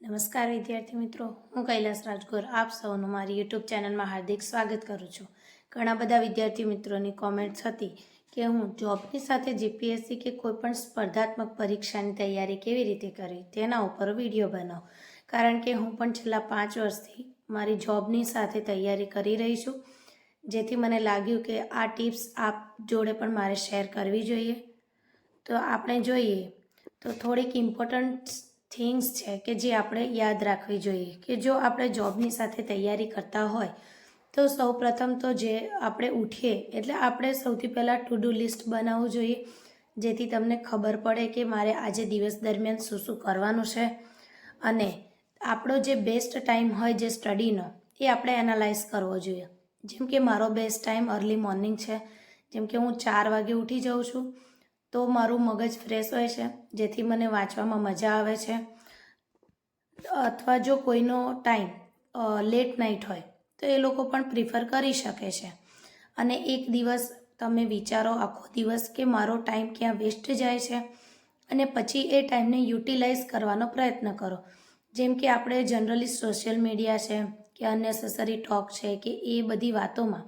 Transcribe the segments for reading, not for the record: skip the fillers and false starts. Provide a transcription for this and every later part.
નમસ્કાર વિદ્યાર્થી મિત્રો, હું કૈલાસ રાજગોર આપ સૌનું મારી યુટ્યુબ ચેનલમાં હાર્દિક સ્વાગત કરું છું. ઘણા બધા વિદ્યાર્થી મિત્રોની કોમેન્ટ્સ હતી કે હું જોબની સાથે જીપીએસસી કે કોઈપણ સ્પર્ધાત્મક પરીક્ષાની તૈયારી કેવી રીતે કરવી તેના ઉપર વિડીયો બનાવો. કારણ કે હું પણ છેલ્લા 5 વર્ષથી મારી જોબની સાથે તૈયારી કરી રહી છું, જેથી મને લાગ્યું કે આ ટિપ્સ આપ જોડે પણ મારે શેર કરવી જોઈએ. તો આપણે જોઈએ તો થોડીક ઇમ્પોર્ટન્ટ થિંગ્સ છે કે જે આપણે યાદ રાખવી જોઈએ કે જો આપણે જોબની સાથે તૈયારી કરતા હોય તો સૌપ્રથમ તો જે આપણે ઉઠીએ એટલે આપણે સૌથી પહેલાં ટુ ડુ લિસ્ટ બનાવવું જોઈએ, જેથી તમને ખબર પડે કે મારે આજે દિવસ દરમિયાન શું શું કરવાનું છે. અને આપણો જે બેસ્ટ ટાઈમ હોય જે સ્ટડીનો એ આપણે એનાલાઇઝ કરવો જોઈએ. જેમ કે મારો બેસ્ટ ટાઈમ અર્લી મોર્નિંગ છે. જેમ કે હું 4 વાગે ઉઠી જાઉં છું તો મારું મગજ ફ્રેશ હોય છે, જેથી મને વાંચવામાં મજા આવે છે. અથવા જો કોઈનો ટાઈમ લેટ નાઇટ હોય તો એ લોકો પણ પ્રિફર કરી શકે છે. અને એક દિવસ તમે વિચારો આખો દિવસ કે મારો ટાઈમ ક્યાં વેસ્ટ જાય છે અને પછી એ ટાઈમને યુટિલાઇઝ કરવાનો પ્રયત્ન કરો. જેમ કે આપણે જનરલી સોશિયલ મીડિયા છે કે અનનેસેસરી ટોક છે કે એ બધી વાતોમાં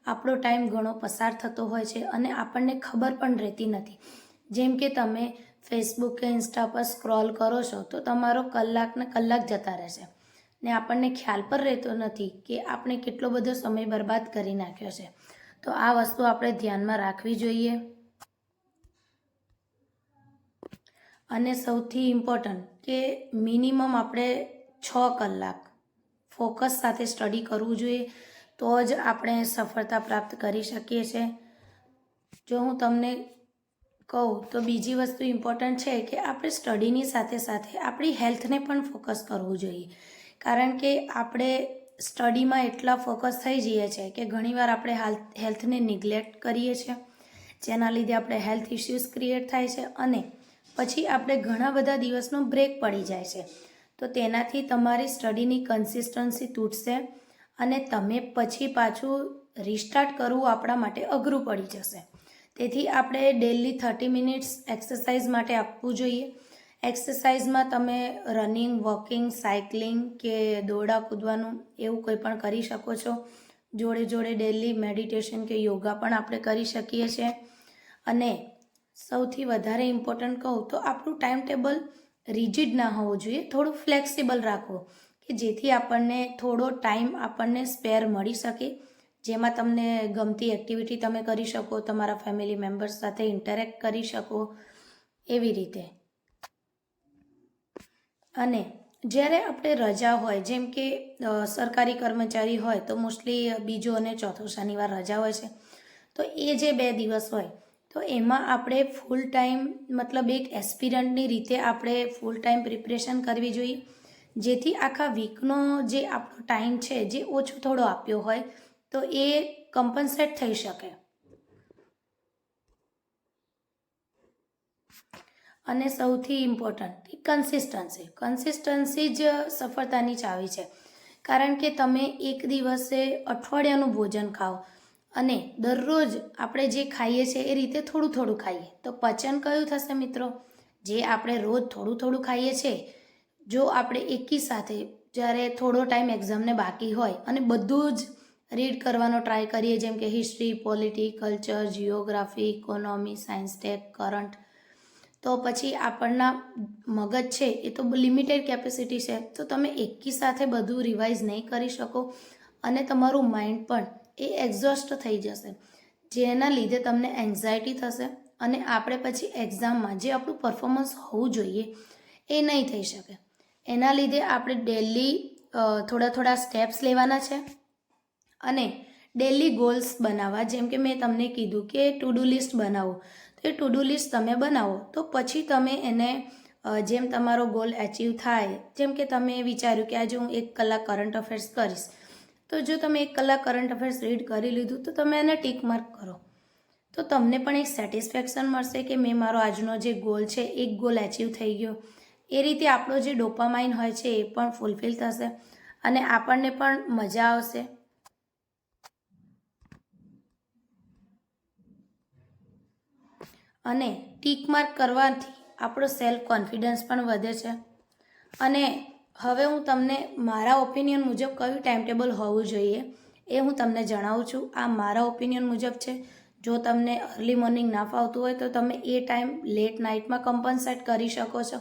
આપણો ટાઈમ ઘણો પસાર થતો હોય છે અને આપણને ખબર પણ રહેતી નથી. જેમ કે તમે ફેસબુક કે ઇન્સ્ટા પર સ્ક્રોલ કરો છો તો તમારો કલાકને કલાક જતા રહેશે ને આપણને ખ્યાલ પણ રહેતો નથી કે આપણે કેટલો બધો સમય બરબાદ કરી નાખ્યો છે. તો આ વસ્તુ આપણે ધ્યાનમાં રાખવી જોઈએ. અને સૌથી ઇમ્પોર્ટન્ટ કે મિનિમમ આપણે 6 કલાક ફોકસ સાથે સ્ટડી કરવું જોઈએ, તો જ આપણે સફળતા પ્રાપ્ત કરી શકીએ છીએ. જો હું તમને કહું તો બીજી વસ્તુ ઇમ્પોર્ટન્ટ છે કે આપણે સ્ટડીની સાથે સાથે આપણી હેલ્થને પણ ફોકસ કરવું જોઈએ. કારણ કે આપણે સ્ટડીમાં એટલા ફોકસ થઈ જઈએ છીએ કે ઘણીવાર આપણે હેલ્થને નિગ્લેક્ટ કરીએ છીએ, જેના લીધે આપણે હેલ્થ ઇશ્યુઝ ક્રિએટ થાય છે અને પછી આપણે ઘણા બધા દિવસનો બ્રેક પડી જાય છે. તો તેનાથી તમારી સ્ટડીની કન્સિસ્ટન્સી તૂટશે અને તમે પછી પાછું રિસ્ટાર્ટ કરવું આપણા માટે અઘરું પડી જશે. તેથી આપણે ડેલી 30 મિનિટ્સ એક્સરસાઇઝ માટે આપવું જોઈએ. એક્સરસાઇઝમાં તમે રનિંગ, વોકિંગ, સાયકલિંગ કે દોડા કૂદવાનું એવું કંઈ પણ કરી શકો છો. જોડે જોડે ડેલી મેડિટેશન કે યોગા પણ આપણે કરી શકીએ છીએ. અને સૌથી વધારે ઇમ્પોર્ટન્ટ કહું તો આપણું ટાઈમ ટેબલ રિજિડ ના હોવું જોઈએ, થોડું ફ્લેક્સિબલ રાખવું કે જેથી આપણને થોડો ટાઈમ આપણને સ્પેર મળી શકે, જેમાં તમને ગમતી એક્ટિવિટી તમે કરી શકો, તમારા ફેમિલી મેમ્બર્સ સાથે ઇન્ટરેક્ટ કરી શકો એવી રીતે. અને જ્યારે આપણે રજા હોય, જેમ કે સરકારી કર્મચારી હોય તો મોસ્ટલી બીજો અને ચોથો શનિવાર રજા હોય છે, તો એ જે 2 દિવસ હોય તો એમાં આપણે ફૂલ ટાઈમ મતલબ એક એસ્પિરન્ટની રીતે આપણે ફૂલ ટાઈમ પ્રિપરેશન કરવી જોઈએ, જેથી આખા વીકનો જે આપણો ટાઈમ છે જે ઓછો થોડો આપ્યો હોય તો એ કમ્પન્સેટ થઈ શકે. અને સૌથી ઇમ્પોર્ટન્ટ કન્સિસ્ટન્સી જ સફળતાની ચાવી છે. કારણ કે તમે એક દિવસે અઠવાડિયાનું ભોજન ખાઓ અને દરરોજ આપણે જે ખાઈએ છીએ એ રીતે થોડું થોડું ખાઈએ તો પચન કયું થશે મિત્રો? જે આપણે રોજ થોડું થોડું ખાઈએ છીએ, જો આપણે એકી સાથે જ્યારે થોડો ટાઈમ એક્ઝામને બાકી હોય અને બધું જ રીડ કરવાનો ટ્રાય કરીએ, જેમ કે history, polity, culture, geography, economy, science, tech, current, તો પછી આપણના મગજ છે એ તો લિમિટેડ કેપેસિટી છે, તો તમે એકી સાથે બધું રિવાઇઝ નહીં કરી શકો અને તમારું માઇન્ડ પણ એ એક્ઝોસ્ટ થઈ જશે, જેના લીધે તમને એન્ઝાયટી થશે અને આપણે પછી એક્ઝામમાં જે આપણું પરફોર્મન્સ હોવું જોઈએ એ નહીં થઈ શકે. એના લીધે આપણે ડેલી થોડા થોડા સ્ટેપ્સ લેવાના છે અને ડેલી ગોલ્સ બનાવવા. જેમ કે મેં તમને કીધું કે ટુ ડુ લિસ્ટ બનાવો, તો એ ટુ ડુ લિસ્ટ તમે બનાવો તો પછી તમે એને જેમ તમારો ગોલ એચીવ થાય, જેમ કે તમે વિચાર્યું કે આજે હું 1 કલાક કરંટ અફેર્સ કરીશ, તો જો તમે 1 કલાક કરંટ અફેર્સ રીડ કરી લીધું તો તમે એને ટીક માર્ક કરો, તો તમને પણ એક સેટિસ્ફેક્શન મળશે કે મેં મારો આજનો જે ગોલ છે એક ગોલ એચીવ થઈ ગયો. એ રીતે આપણો જે ડોપામાઇન હોય છે એ પણ ફૂલફિલ થશે અને આપણને પણ મજા આવશે. અને ટીક માર્ક કરવાથી આપણો સેલ્ફ કોન્ફિડન્સ પણ વધે છે અને હવે હું તમને મારા ઓપિનિયન મુજબ કયું ટાઈમ ટેબલ હોવું જોઈએ એ હું તમને જણાવું છું. આ મારા ઓપિનિયન મુજબ છે. જો તમને અર્લી મોર્નિંગ ના ફાવતું હોય તો તમે એ ટાઈમ લેટ નાઇટમાં કમ્પન્સેટ કરી શકો છો.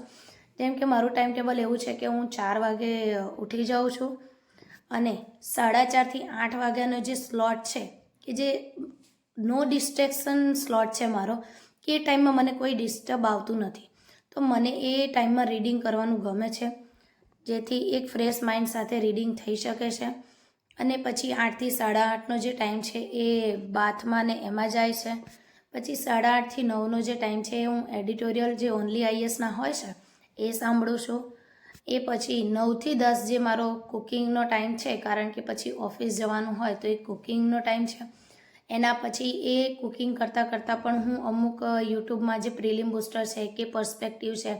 જેમ કે મારું ટાઈમ ટેબલ એવું છે કે હું 4 વાગે ઉઠી જાઉં છું અને 4:30 થી 8 વાગ્યાનો જે સ્લોટ છે કે જે નો ડિસ્ટ્રેક્શન સ્લોટ છે મારો, કે એ ટાઈમમાં મને કોઈ ડિસ્ટર્બ આવતું નથી. તો મને એ ટાઈમમાં રીડિંગ કરવાનું ગમે છે, જેથી એક ફ્રેશ માઇન્ડ સાથે રીડિંગ થઈ શકે છે. અને પછી 8 થી 8:30નો જે ટાઈમ છે એ બાથમાં ને એમાં જાય છે. પછી 8:30 થી 9નો જે ટાઈમ છે એ હું એડિટોરિયલ જે ઓનલી આઈએસના હોય છે એ સાંભળું છું. એ પછી 9 થી 10 જે મારો કુકિંગનો ટાઈમ છે, કારણ કે પછી ઓફિસ જવાનું હોય તો એ કુકિંગનો ટાઈમ છે. એના પછી એ કુકિંગ કરતાં પણ હું અમુક યુટ્યુબમાં જે પ્રિલિમ બૂસ્ટર છે કે પર્સપેક્ટિવ છે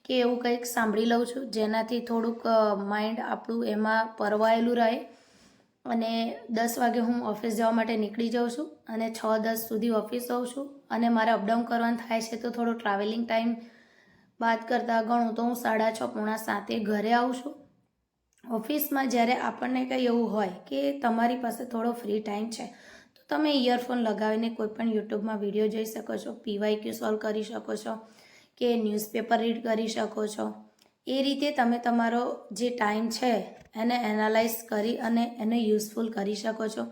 કે એવું કંઈક સાંભળી લઉં છું, જેનાથી થોડુંક માઇન્ડ આપણું એમાં પરવાયેલું રહે. અને 10 વાગે હું ઓફિસ જવા માટે નીકળી જાઉં છું અને 6-10 સુધી ઓફિસ હોઉં છું. અને મારે અપડાઉન કરવાનું થાય છે તો થોડો ટ્રાવેલિંગ ટાઈમ બાદ કરતાં ગણું તો હું 6:30-6:45 ઘરે આવું છું. ઓફિસમાં જ્યારે આપણને કંઈ એવું હોય કે તમારી પાસે થોડો ફ્રી ટાઈમ છે તો તમે ઇયરફોન લગાવીને કોઈ પણ યુટ્યુબમાં વિડીયો જોઈ શકો છો, PYQ સોલ્વ કરી શકો છો કે ન્યૂઝપેપર રીડ કરી શકો છો. એ રીતે તમે તમારો જે ટાઈમ છે એને એનાલાઇઝ કરી અને એને યુઝફુલ કરી શકો છો.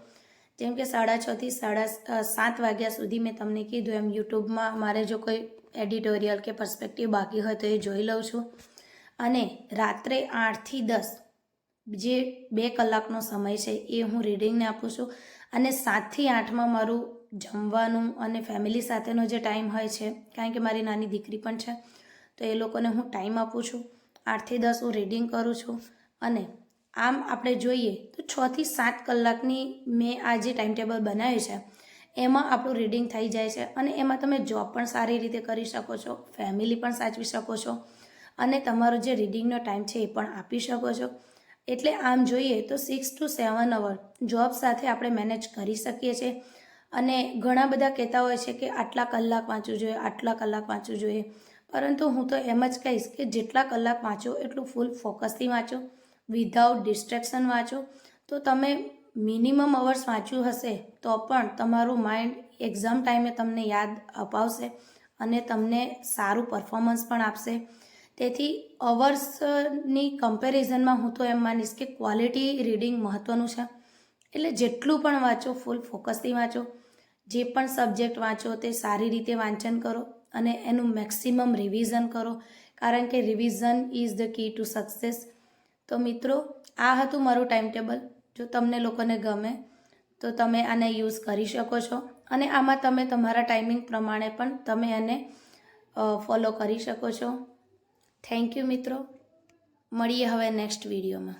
જેમ કે 6:30 થી 7 વાગ્યા સુધી મેં તમને કીધું એમ યુટ્યુબમાં મારે જો કોઈ એડિટોરિયલ કે પર્સપેક્ટિવ બાકી હોય તો એ જોઈ લઉં છું. અને રાત્રે 8 થી 10 જે 2 કલાકનો સમય છે એ હું રીડિંગને આપું છું. અને 7 થી 8માં મારું જમવાનું અને ફેમિલી સાથેનો જે ટાઈમ હોય છે, કારણ કે મારી નાની દીકરી પણ છે તો એ લોકોને હું ટાઈમ આપું છું. 8 થી 10 હું રીડિંગ કરું છું. અને આમ આપણે જોઈએ તો 6 થી 7 કલાકની મેં આ જે ટાઈમ ટેબલ બનાવ્યું છે એમાં આપણું રીડિંગ થઈ જાય છે. અને એમાં તમે જોબ પણ સારી રીતે કરી શકો છો, ફેમિલી પણ સાચવી શકો છો અને તમારો જે રીડિંગનો ટાઈમ છે એ પણ આપી શકો છો. એટલે આમ જોઈએ તો 6 to 7 અવર જોબ સાથે આપણે મેનેજ કરી શકીએ છીએ. અને ઘણા બધા કહેતા હોય છે કે આટલા કલાક વાંચવું જોઈએ, આટલા કલાક વાંચવું જોઈએ, પરંતુ હું તો એમ જ કહીશ કે જેટલા કલાક વાંચો એટલું ફૂલ ફોકસથી વાંચો, વિધાઉટ ડિસ્ટ્રેક્શન વાંચો. તો તમે મિનિમમ અવર્સ વાંચ્યું હશે તો પણ તમારું માઇન્ડ એક્ઝામ ટાઈમે તમને યાદ અપાવશે અને તમને સારું પરફોર્મન્સ પણ આપશે. તેથી અવર્સની કમ્પેરિઝનમાં હું તો એમ માનીશ કે ક્વોલિટી રીડિંગ મહત્ત્વનું છે. એટલે જેટલું પણ વાંચો ફૂલ ફોકસથી વાંચો, જે પણ સબ્જેક્ટ વાંચો તે સારી રીતે વાંચન કરો અને એનું મેક્સિમમ રિવિઝન કરો, કારણ કે revision is the key to success. તો મિત્રો, આ હતું મારું ટાઈમ ટેબલ. જો તમને લોકોને ગમે તો તમે આને યુઝ કરી શકો છો અને આમાં તમે તમારા ટાઈમિંગ પ્રમાણે પણ તમે એને ફોલો કરી શકો છો. થેન્ક યુ મિત્રો. મળીએ હવે નેક્સ્ટ વિડીયોમાં.